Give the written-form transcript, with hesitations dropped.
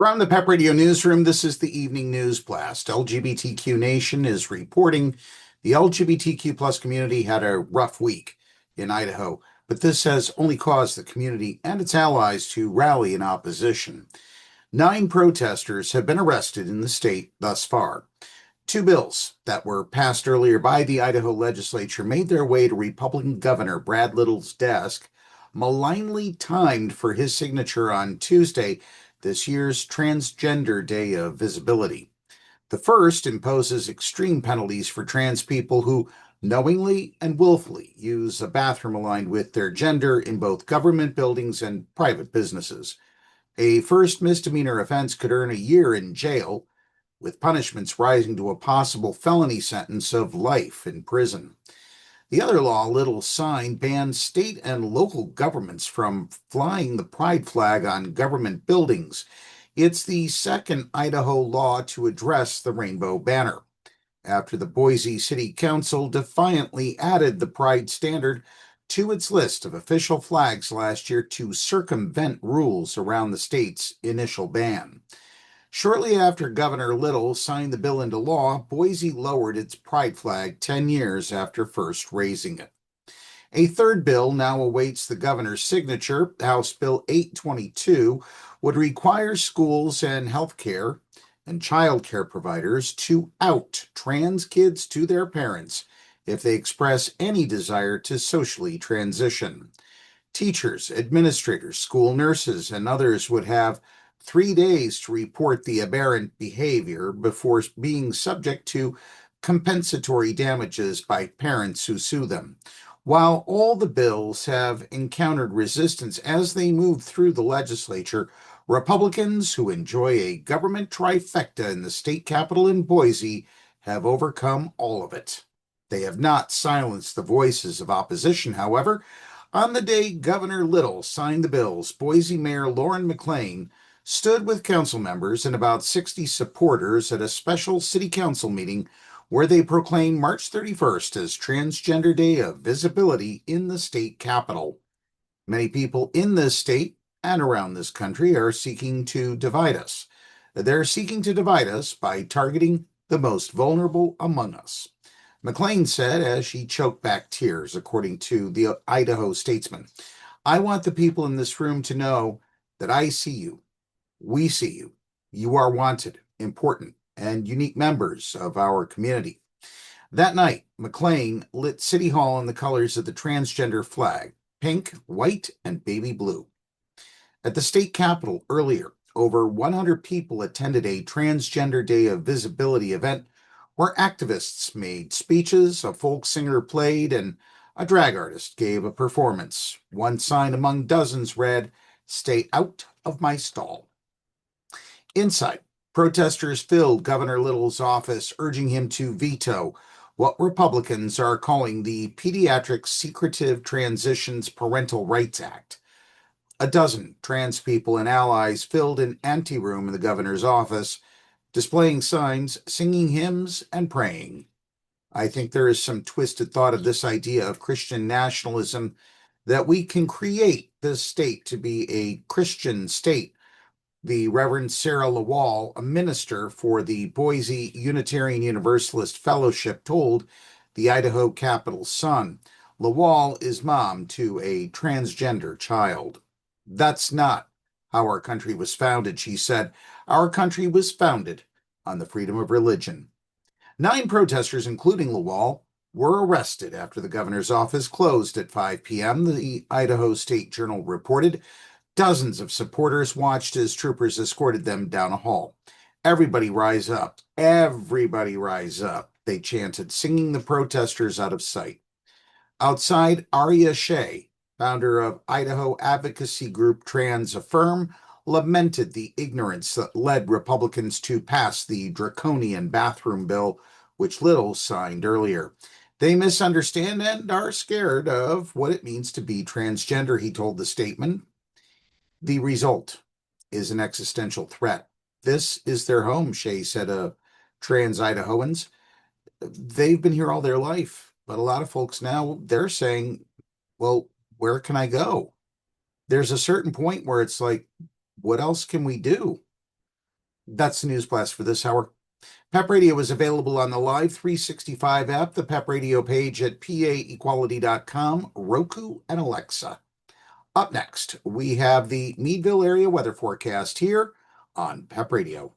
From the PEP Radio Newsroom, this is the evening news blast. LGBTQ Nation is reporting the LGBTQ plus community had a rough week in Idaho, but this has only caused the community and its allies to rally in opposition. 9 protesters have been arrested in the state thus far. 2 bills that were passed earlier by the Idaho Legislature made their way to Republican Governor Brad Little's desk, malignly timed for his signature on Tuesday, this year's Transgender Day of Visibility. The first imposes extreme penalties for trans people who knowingly and willfully use a bathroom aligned with their gender in both government buildings and private businesses. A first misdemeanor offense could earn a year in jail, with punishments rising to a possible felony sentence of life in prison. The other law Little signed bans state and local governments from flying the pride flag on government buildings. It's the second Idaho law to address the rainbow banner, after the Boise City Council defiantly added the pride standard to its list of official flags last year to circumvent rules around the state's initial ban. Shortly after Governor Little signed the bill into law, Boise lowered its pride flag 10 years after first raising it. A third bill now awaits the governor's signature. House Bill 822 would require schools and healthcare and child care providers to out trans kids to their parents if they express any desire to socially transition. Teachers, administrators, school nurses, and others would have 3 days to report the aberrant behavior before being subject to compensatory damages by parents who sue them. While all the bills have encountered resistance as they move through the legislature, Republicans who enjoy a government trifecta in the state capitol in Boise have overcome all of it. They have not silenced the voices of opposition, however. On the day Governor Little signed the bills, Boise Mayor Lauren McLean stood with council members and about 60 supporters at a special city council meeting where they proclaimed March 31st as Transgender Day of Visibility in the state capitol. Many people in this state and around this country are seeking to divide us. They're seeking to divide us by targeting the most vulnerable among us, McLean said as she choked back tears, according to the Idaho Statesman. I want the people in this room to know that I see you. We see you. You are wanted, important, and unique members of our community. That night, McLean lit City Hall in the colors of the transgender flag, pink, white, and baby blue. At the state capitol earlier, over 100 people attended a Transgender Day of Visibility event where activists made speeches, a folk singer played, and a drag artist gave a performance. One sign among dozens read, "Stay out of my stall." Inside, protesters filled Governor Little's office, urging him to veto what Republicans are calling the Pediatric Secretive Transitions Parental Rights Act. A dozen trans people and allies filled an anteroom in the governor's office, displaying signs, singing hymns, and praying. I think there is some twisted thought of this idea of Christian nationalism that we can create this state to be a Christian state. The Reverend Sarah Lawal, a minister for the Boise Unitarian Universalist Fellowship, told the Idaho Capitol Sun. Lawal is mom to a transgender child. That's not how our country was founded, she said. Our country was founded on the freedom of religion. 9 protesters, including Lawal, were arrested after the governor's office closed at 5 p.m., the Idaho State Journal reported. Dozens of supporters watched as troopers escorted them down a hall. "Everybody rise up. Everybody rise up," they chanted, singing the protesters out of sight. Outside, Aria Shea, founder of Idaho advocacy group Trans Affirm, lamented the ignorance that led Republicans to pass the draconian bathroom bill, which Little signed earlier. They misunderstand and are scared of what it means to be transgender, he told the statement. The result is an existential threat. This is their home, Shea said of trans Idahoans. They've been here all their life, but a lot of folks now, they're saying, well, where can I go? There's a certain point where it's like, what else can we do? That's the News Blast for this hour. PEP Radio is available on the Live 365 app, the PEP Radio page at paequality.com, Roku, and Alexa. Up next, we have the Meadville area weather forecast here on PEP Radio.